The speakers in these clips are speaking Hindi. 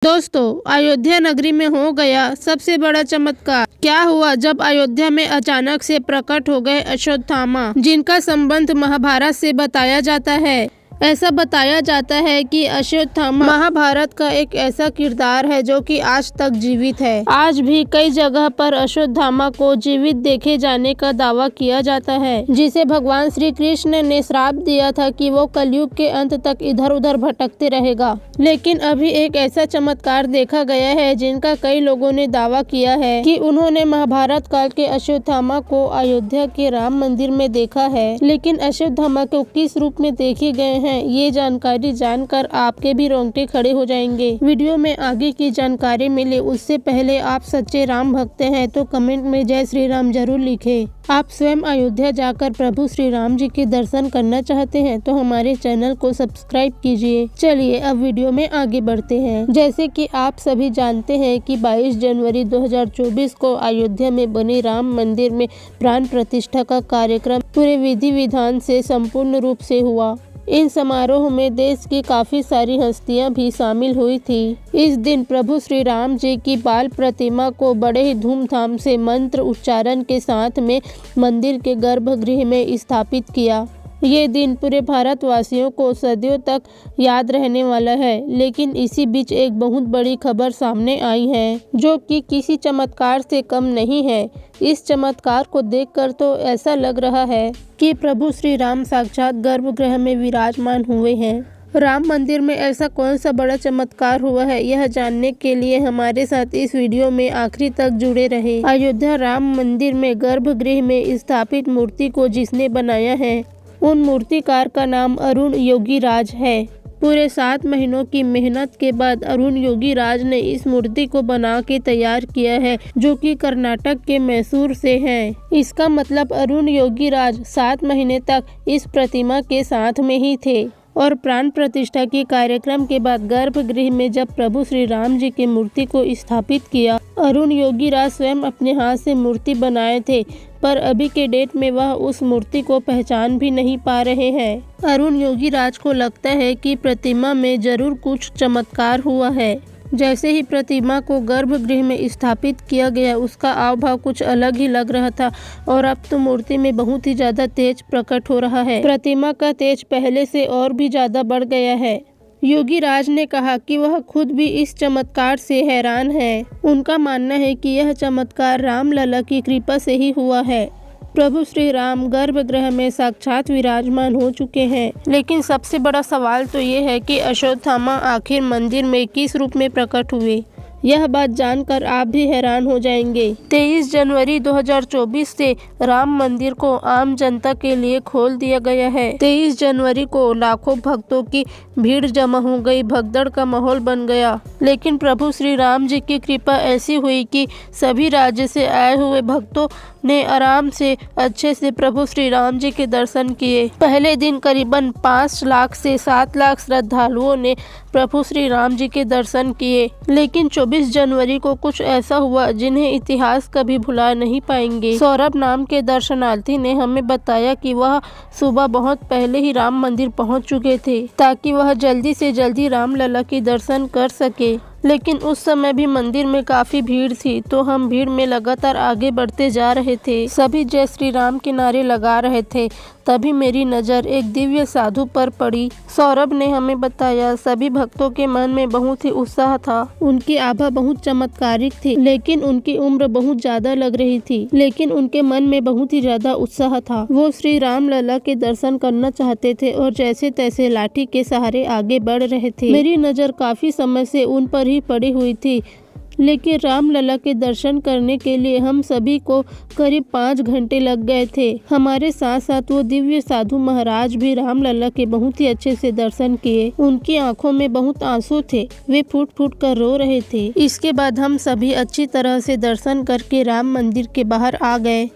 दोस्तों, अयोध्या नगरी में हो गया सबसे बड़ा चमत्कार। क्या हुआ जब अयोध्या में अचानक से प्रकट हो गए अश्वत्थामा, जिनका संबंध महाभारत से बताया जाता है। ऐसा बताया जाता है कि अश्वत्थामा महाभारत का एक ऐसा किरदार है जो कि आज तक जीवित है। आज भी कई जगह पर अश्वत्थामा को जीवित देखे जाने का दावा किया जाता है, जिसे भगवान श्री कृष्ण ने श्राप दिया था कि वो कलयुग के अंत तक इधर उधर भटकते रहेगा। लेकिन अभी एक ऐसा चमत्कार देखा गया है जिनका कई लोगों ने दावा किया है कि उन्होंने महाभारत काल के अश्वत्थामा को अयोध्या के राम मंदिर में देखा है। लेकिन अश्वत्थामा को किस रूप में देखे गए हैं, ये जानकारी जानकर आपके भी रोंगटे खड़े हो जाएंगे। वीडियो में आगे की जानकारी मिले उससे पहले आप सच्चे राम भक्त हैं तो कमेंट में जय श्री राम जरूर लिखें। आप स्वयं अयोध्या जाकर प्रभु श्री राम जी के दर्शन करना चाहते हैं तो हमारे चैनल को सब्सक्राइब कीजिए। चलिए अब वीडियो में आगे बढ़ते हैं। जैसे कि आप सभी जानते हैं कि 22 जनवरी 2024 को अयोध्या में बने राम मंदिर में प्राण प्रतिष्ठा का कार्यक्रम पूरे विधि विधान से संपूर्ण रूप से हुआ। इन समारोह में देश की काफी सारी हस्तियां भी शामिल हुई थी। इस दिन प्रभु श्री राम जी की बाल प्रतिमा को बड़े ही धूमधाम से मंत्र उच्चारण के साथ में मंदिर के गर्भगृह में स्थापित किया। ये दिन पूरे भारतवासियों को सदियों तक याद रहने वाला है। लेकिन इसी बीच एक बहुत बड़ी खबर सामने आई है जो कि किसी चमत्कार से कम नहीं है। इस चमत्कार को देखकर तो ऐसा लग रहा है कि प्रभु श्री राम साक्षात गर्भगृह में विराजमान हुए हैं। राम मंदिर में ऐसा कौन सा बड़ा चमत्कार हुआ है, यह जानने के लिए हमारे साथ इस वीडियो में आखिरी तक जुड़े रहे। अयोध्या राम मंदिर में गर्भगृह में स्थापित मूर्ति को जिसने बनाया है उन मूर्तिकार का नाम अरुण योगीराज है। पूरे 7 महीनों की मेहनत के बाद अरुण योगीराज ने इस मूर्ति को बना के तैयार किया है, जो कि कर्नाटक के मैसूर से है। इसका मतलब अरुण योगीराज 7 महीने तक इस प्रतिमा के साथ में ही थे। और प्राण प्रतिष्ठा के कार्यक्रम के बाद गर्भगृह में जब प्रभु श्री राम जी की मूर्ति को स्थापित किया, अरुण योगीराज स्वयं अपने हाथ से मूर्ति बनाए थे, पर अभी के डेट में वह उस मूर्ति को पहचान भी नहीं पा रहे हैं। अरुण योगीराज को लगता है कि प्रतिमा में जरूर कुछ चमत्कार हुआ है। जैसे ही प्रतिमा को गर्भगृह में स्थापित किया गया, उसका आव भाव कुछ अलग ही लग रहा था और अब तो मूर्ति में बहुत ही ज्यादा तेज प्रकट हो रहा है। प्रतिमा का तेज पहले से और भी ज्यादा बढ़ गया है। योगीराज ने कहा कि वह खुद भी इस चमत्कार से हैरान है। उनका मानना है कि यह चमत्कार रामलला की कृपा से ही हुआ है। प्रभु श्री राम गर्भगृह में साक्षात विराजमान हो चुके हैं। लेकिन सबसे बड़ा सवाल तो ये है कि अश्वत्थामा आखिर मंदिर में किस रूप में प्रकट हुए। यह बात जानकर आप भी हैरान हो जाएंगे। 23 जनवरी 2024 से राम मंदिर को आम जनता के लिए खोल दिया गया है। 23 जनवरी को लाखों भक्तों की भीड़ जमा हो गई, भगदड़ का माहौल बन गया। लेकिन प्रभु श्री राम जी की कृपा ऐसी हुई कि सभी राज्य से आए हुए भक्तों ने आराम से अच्छे से प्रभु श्री राम जी के दर्शन किए। पहले दिन करीबन 5 लाख से 7 लाख श्रद्धालुओं ने प्रभु श्री राम जी के दर्शन किए। लेकिन 24 जनवरी को कुछ ऐसा हुआ जिन्हें इतिहास कभी भुला नहीं पाएंगे। सौरभ नाम के दर्शनार्थी ने हमें बताया कि वह सुबह बहुत पहले ही राम मंदिर पहुंच चुके थे ताकि वह जल्दी से जल्दी रामलला के दर्शन कर सके। लेकिन उस समय भी मंदिर में काफी भीड़ थी, तो हम भीड़ में लगातार आगे बढ़ते जा रहे थे। सभी जय श्री राम के नारे लगा रहे थे। तभी मेरी नज़र एक दिव्य साधु पर पड़ी। सौरभ ने हमें बताया सभी भक्तों के मन में बहुत ही उत्साह था। उनकी आभा बहुत चमत्कारिक थी, लेकिन उनकी उम्र बहुत ज्यादा लग रही थी। लेकिन उनके मन में बहुत ही ज्यादा उत्साह था। वो श्री राम लला के दर्शन करना चाहते थे और जैसे तैसे लाठी के सहारे आगे बढ़ रहे थे। मेरी नज़र काफी समय से उन पर ही पड़ी हुई थी। लेकिन रामलला के दर्शन करने के लिए हम सभी को करीब 5 घंटे लग गए थे। हमारे साथ साथ वो दिव्य साधु महाराज भी रामलला के बहुत ही अच्छे से दर्शन किए। उनकी आंखों में बहुत आंसू थे, वे फूट फूट कर रो रहे थे। इसके बाद हम सभी अच्छी तरह से दर्शन करके राम मंदिर के बाहर आ गए।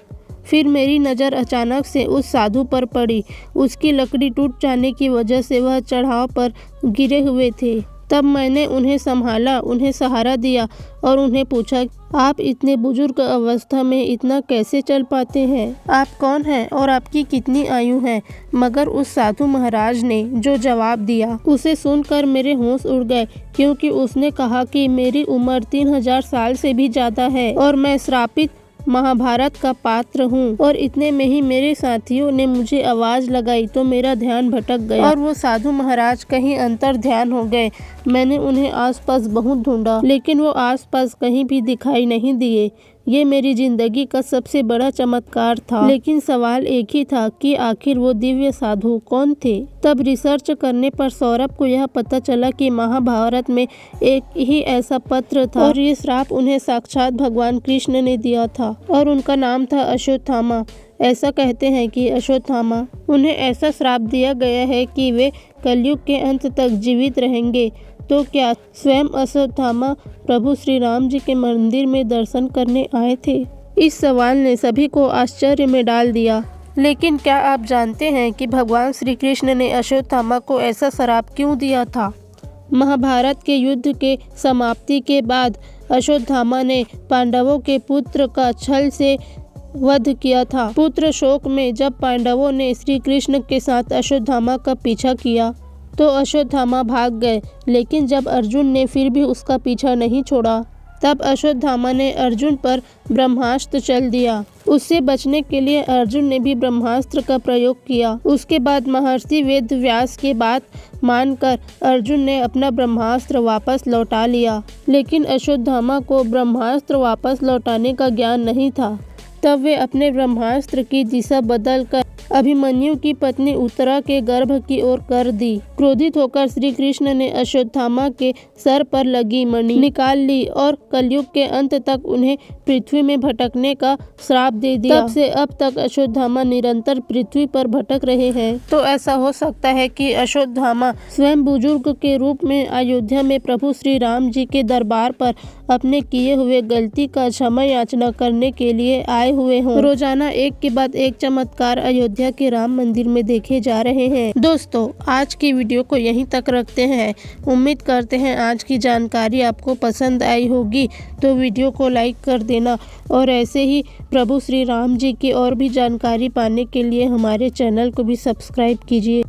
फिर मेरी नज़र अचानक से उस साधु पर पड़ी। उसकी लकड़ी टूट जाने की वजह से वह चढ़ाव पर गिरे हुए थे। तब मैंने उन्हें संभाला, उन्हें सहारा दिया और उन्हें पूछा, आप इतने बुजुर्ग अवस्था में इतना कैसे चल पाते हैं? आप कौन हैं और आपकी कितनी आयु है? मगर उस साधु महाराज ने जो जवाब दिया उसे सुनकर मेरे होश उड़ गए, क्योंकि उसने कहा कि मेरी उम्र 3000 साल से भी ज़्यादा है और मैं श्रापित महाभारत का पात्र हूँ। और इतने में ही मेरे साथियों ने मुझे आवाज़ लगाई तो मेरा ध्यान भटक गया और वो साधु महाराज कहीं अंतर ध्यान हो गए। मैंने उन्हें आसपास बहुत ढूंढा, लेकिन वो आसपास कहीं भी दिखाई नहीं दिए। ये मेरी जिंदगी का सबसे बड़ा चमत्कार था। लेकिन सवाल एक ही था कि आखिर वो दिव्य साधु कौन थे? तब रिसर्च करने पर सौरभ को यह पता चला कि महाभारत में एक ही ऐसा पत्र था और ये श्राप उन्हें साक्षात भगवान कृष्ण ने दिया था और उनका नाम था अश्वत्थामा। ऐसा कहते हैं कि अश्वत्थामा उन्हें ऐसा श्राप दिया गया है कि वे कलयुग के अंत तक जीवित रहेंगे। तो क्या स्वयं अश्वत्थामा प्रभु श्री राम जी के मंदिर में दर्शन करने आए थे? इस सवाल ने सभी को आश्चर्य में डाल दिया। लेकिन क्या आप जानते हैं कि भगवान श्री कृष्ण ने अश्वत्थामा को ऐसा श्राप क्यों दिया था? महाभारत के युद्ध के समाप्ति के बाद अश्वत्थामा ने पांडवों के पुत्र का छल से वध किया था। पुत्र शोक में जब पांडवों ने श्री कृष्ण के साथ अश्वत्थामा का पीछा किया तो अश्वत्थामा भाग गए, लेकिन जब अर्जुन ने फिर भी उसका पीछा नहीं छोड़ा तब अश्वत्थामा ने अर्जुन पर ब्रह्मास्त्र चल दिया। उससे बचने के लिए अर्जुन ने भी ब्रह्मास्त्र का प्रयोग किया। उसके बाद महर्षि वेद व्यास की बात मानकर अर्जुन ने अपना ब्रह्मास्त्र वापस लौटा लिया, लेकिन अश्वत्थामा को ब्रह्मास्त्र वापस लौटाने का ज्ञान नहीं था। तब वे अपने ब्रह्मास्त्र की दिशा बदलकर अभिमन्यु की पत्नी उत्तरा के गर्भ की ओर कर दी। क्रोधित होकर श्री कृष्ण ने अश्वत्थामा के सर पर लगी मणि निकाल ली और कलयुग के अंत तक उन्हें पृथ्वी में भटकने का श्राप दे दिया। तब से अब तक अश्वत्थामा निरंतर पृथ्वी पर भटक रहे हैं। तो ऐसा हो सकता है कि अश्वत्थामा स्वयं बुजुर्ग के रूप में अयोध्या में प्रभु श्री राम जी के दरबार पर अपने किए हुए गलती का क्षमा याचना करने के लिए आए हुए हों। रोजाना एक के बाद एक चमत्कार अयोध्या के राम मंदिर में देखे जा रहे हैं। दोस्तों, आज की वीडियो को यहीं तक रखते हैं। उम्मीद करते हैं आज की जानकारी आपको पसंद आई होगी, तो वीडियो को लाइक कर देना और ऐसे ही प्रभु श्री राम जी की और भी जानकारी पाने के लिए हमारे चैनल को भी सब्सक्राइब कीजिए।